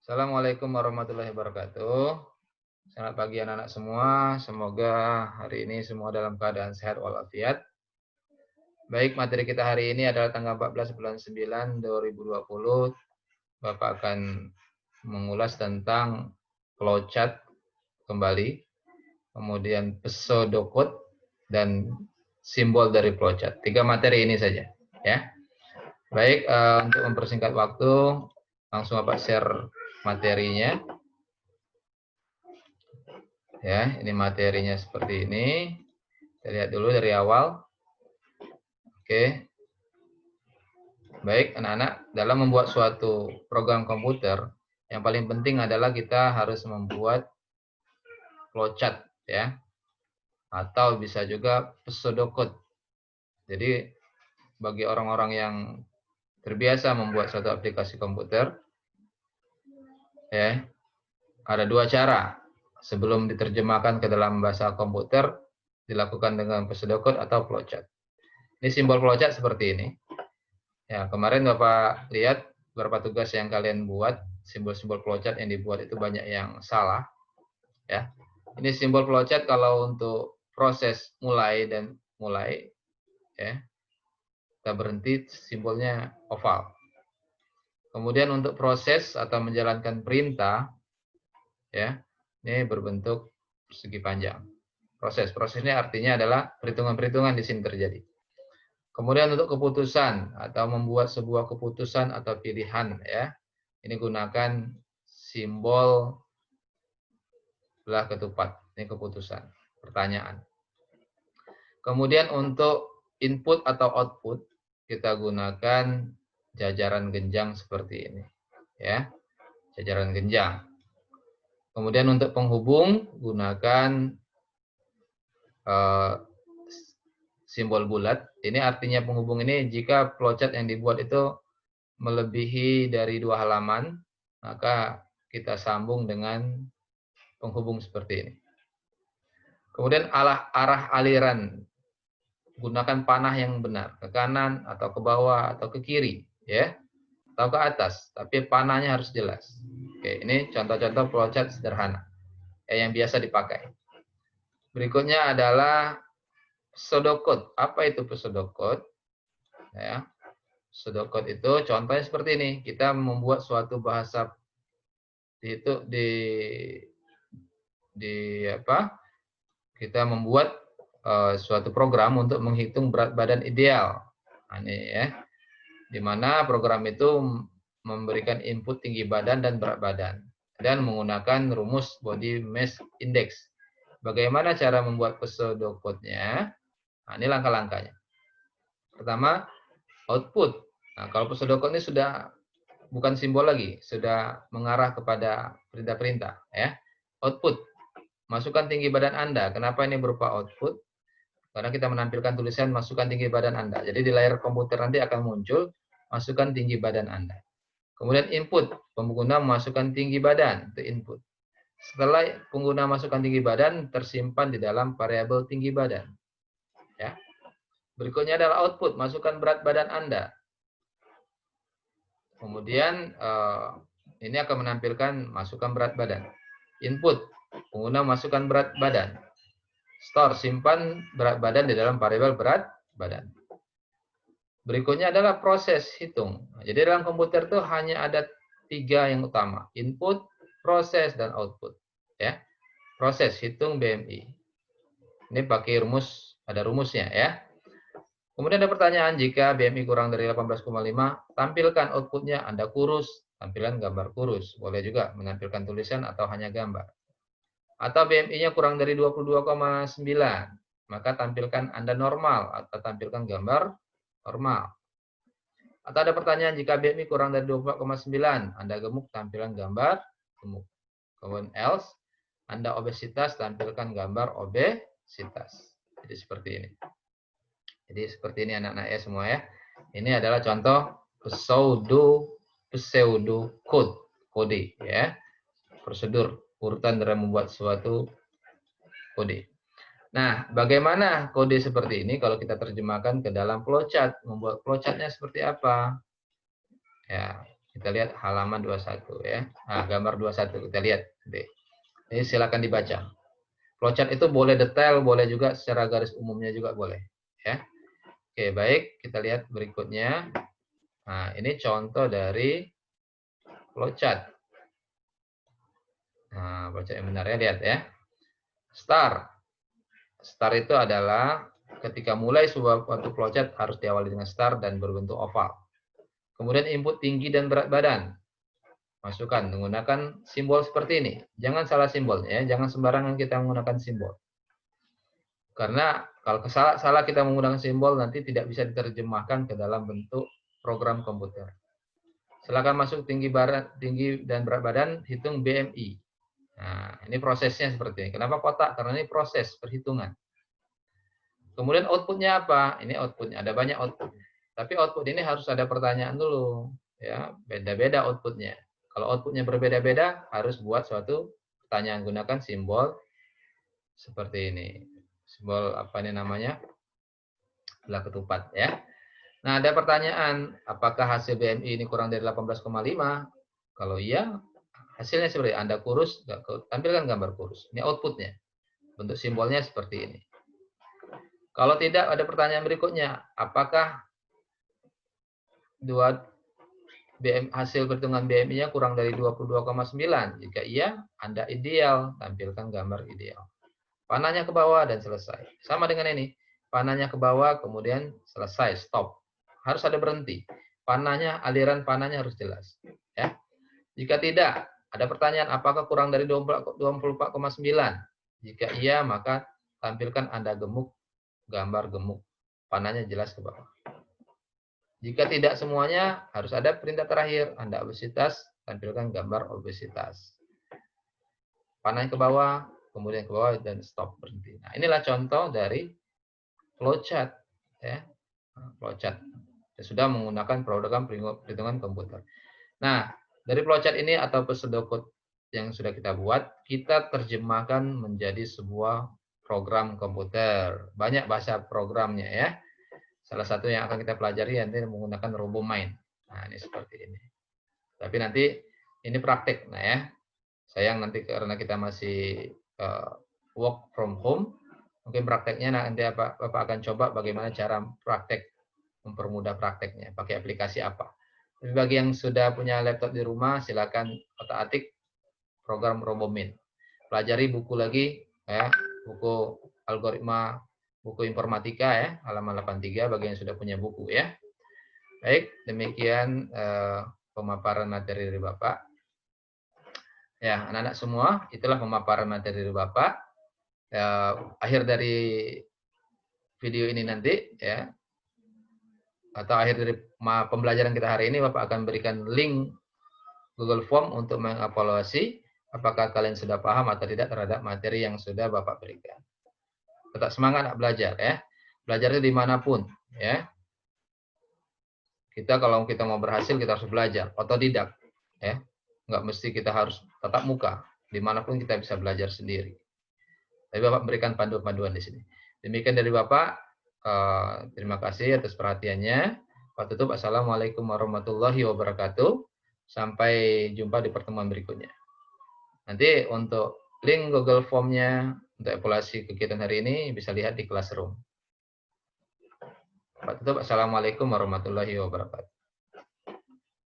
Assalamualaikum warahmatullahi wabarakatuh. Selamat pagi anak-anak semua. Semoga hari ini semua dalam keadaan sehat walafiat. Baik, materi kita hari ini adalah tanggal 14 bulan 9 2020. Bapak akan mengulas tentang flowchart kembali, kemudian pseudocode dan simbol dari flowchart. 3 materi ini saja, ya. Baik, untuk mempersingkat waktu, langsung Bapak share materinya. Ya, ini materinya seperti ini. Kita lihat dulu dari awal. Oke. Baik, anak-anak, dalam membuat suatu program komputer, yang paling penting adalah kita harus membuat flowchart, ya. Atau bisa juga pseudocode. Jadi, bagi orang-orang yang terbiasa membuat suatu aplikasi komputer, ya, ada 2 cara. Sebelum diterjemahkan ke dalam bahasa komputer, dilakukan dengan pseudocode atau flowchart. Ini simbol flowchart seperti ini. Ya, kemarin Bapak lihat beberapa tugas yang kalian buat, simbol-simbol flowchart yang dibuat itu banyak yang salah. Ya, ini simbol flowchart kalau untuk proses mulai, ya, kita berhenti simbolnya oval. Kemudian untuk proses atau menjalankan perintah, ya, ini berbentuk persegi panjang. Prosesnya artinya adalah perhitungan-perhitungan di sini terjadi. Kemudian untuk keputusan atau membuat sebuah keputusan atau pilihan, ya, ini gunakan simbol belah ketupat. Ini keputusan, pertanyaan. Kemudian untuk input atau output, kita gunakan jajaran genjang seperti ini, ya, jajaran genjang. Kemudian untuk penghubung, gunakan simbol bulat. Ini artinya penghubung ini jika flowchart yang dibuat itu melebihi dari 2 halaman, maka kita sambung dengan penghubung seperti ini. Kemudian arah aliran, gunakan panah yang benar, ke kanan atau ke bawah atau ke kiri, ya, atau ke atas, tapi panahnya harus jelas. Oke, ini contoh-contoh flowchart sederhana yang biasa dipakai. Berikutnya adalah pseudocode. Apa itu pseudocode? Ya, pseudocode itu contohnya seperti ini. Kita membuat suatu bahasa kita membuat suatu program untuk menghitung berat badan ideal. Nah, ini ya, di mana program itu memberikan input tinggi badan dan berat badan dan menggunakan rumus body mass index. Bagaimana cara membuat pseudocode-nya? Nah, ini langkah-langkahnya. Pertama, output. Nah, kalau pseudocode ini sudah bukan simbol lagi, sudah mengarah kepada perintah-perintah, ya. Output, masukkan tinggi badan Anda. Kenapa ini berupa output? Karena kita menampilkan tulisan masukkan tinggi badan Anda. Jadi di layar komputer nanti akan muncul masukkan tinggi badan Anda. Kemudian input, pengguna memasukkan tinggi badan, itu input. Setelah pengguna masukkan tinggi badan, tersimpan di dalam variabel tinggi badan. Ya. Berikutnya adalah output, masukkan berat badan Anda. Kemudian ini akan menampilkan masukkan berat badan. Input, pengguna masukkan berat badan. Store, simpan berat badan di dalam variabel berat badan. Berikutnya adalah proses hitung. Jadi dalam komputer itu hanya ada 3 yang utama. Input, proses, dan output. Ya. Proses hitung BMI. Ini pakai rumus, ada rumusnya, ya. Kemudian ada pertanyaan, jika BMI kurang dari 18,5, tampilkan outputnya, Anda kurus, tampilan gambar kurus. Boleh juga menampilkan tulisan atau hanya gambar. Atau BMI-nya kurang dari 22,9, maka tampilkan Anda normal atau tampilkan gambar normal. Atau ada pertanyaan, jika BMI kurang dari 24,9, Anda gemuk, tampilan gambar gemuk. Kemudian else, Anda obesitas, tampilkan gambar obesitas. Jadi seperti ini. Jadi seperti ini anak-anak ya semua ya. Ini adalah contoh pseudocode, kode ya. Prosedur urutan dalam membuat suatu kode. Nah, bagaimana kode seperti ini kalau kita terjemahkan ke dalam flowchart? Membuat flowchartnya seperti apa? Ya, Kita lihat halaman 21 ya. Nah, gambar 21 kita lihat. Ini silakan dibaca. Flowchart itu boleh detail, boleh juga secara garis umumnya juga boleh. Ya. Oke, baik. Kita lihat berikutnya. Nah, ini contoh dari flowchart. Nah, flowchart yang benar ya, lihat ya. Star. Star itu adalah ketika mulai sebuah flowchart harus diawali dengan star dan berbentuk oval. Kemudian input tinggi dan berat badan. Masukkan menggunakan simbol seperti ini. Jangan salah simbol ya, jangan sembarangan kita menggunakan simbol. Karena kalau salah kita menggunakan simbol nanti tidak bisa diterjemahkan ke dalam bentuk program komputer. Silakan masuk tinggi dan berat badan, hitung BMI. Nah, ini prosesnya seperti ini. Kenapa kotak? Karena ini proses perhitungan. Kemudian outputnya apa? Ini outputnya, ada banyak output. Tapi output ini harus ada pertanyaan dulu. Ya, beda-beda outputnya. Kalau outputnya berbeda-beda, harus buat suatu pertanyaan. Gunakan simbol seperti ini. Simbol apa ini namanya? Belah ketupat ya. Nah, ada pertanyaan, apakah hasil BMI ini kurang dari 18,5? Kalau iya, hasilnya seperti Anda kurus, tampilkan gambar kurus. Ini outputnya. Bentuk simbolnya seperti ini. Kalau tidak, ada pertanyaan berikutnya, apakah hasil perhitungan BMI-nya kurang dari 22,9? Jika iya, Anda ideal, tampilkan gambar ideal. Panahnya ke bawah dan selesai. Sama dengan ini, panahnya ke bawah, kemudian selesai, stop. Harus ada berhenti. Aliran panahnya harus jelas. Ya. Jika tidak, ada pertanyaan, apakah kurang dari 24,9? Jika iya, maka tampilkan Anda gemuk, gambar gemuk. Panahnya jelas ke bawah. Jika tidak semuanya, harus ada perintah terakhir. Anda obesitas, tampilkan gambar obesitas. Panahnya ke bawah, kemudian ke bawah, dan stop, berhenti. Nah, inilah contoh dari flowchart. Ya. Flowchart. Sudah menggunakan program perhitungan komputer. Nah, dari flowchart ini atau pseudocode yang sudah kita buat, kita terjemahkan menjadi sebuah program komputer. Banyak bahasa programnya ya. Salah satu yang akan kita pelajari nanti menggunakan RoboMind. Nah, ini seperti ini. Tapi nanti ini praktik. Nah ya, sayang nanti karena kita masih work from home, mungkin prakteknya nanti Bapak akan coba bagaimana cara praktek, mempermudah prakteknya, pakai aplikasi apa. Tapi bagi yang sudah punya laptop di rumah, silakan otak-atik program RoboMind. Pelajari buku lagi, ya, buku algoritma, buku informatika ya, halaman 83 bagi yang sudah punya buku ya. Baik, demikian pemaparan materi dari Bapak. Ya, anak-anak semua, itulah pemaparan materi dari Bapak. Akhir dari video ini nanti ya, atau akhir dari pembelajaran kita hari ini, Bapak akan berikan link Google Form untuk mengevaluasi apakah kalian sudah paham atau tidak terhadap materi yang sudah Bapak berikan. Tetap semangat belajar ya. Belajarnya dimanapun ya. Kalau kita mau berhasil kita harus belajar otodidak ya. Nggak mesti kita harus tatap muka. Dimanapun kita bisa belajar sendiri. Tapi Bapak berikan panduan-panduan di sini. Demikian dari Bapak. Terima kasih atas perhatiannya. Pak tutup. Assalamualaikum warahmatullahi wabarakatuh. Sampai jumpa di pertemuan berikutnya. Nanti untuk link Google Form-nya untuk evaluasi kegiatan hari ini bisa lihat di Classroom. Pak tutup. Assalamualaikum warahmatullahi wabarakatuh.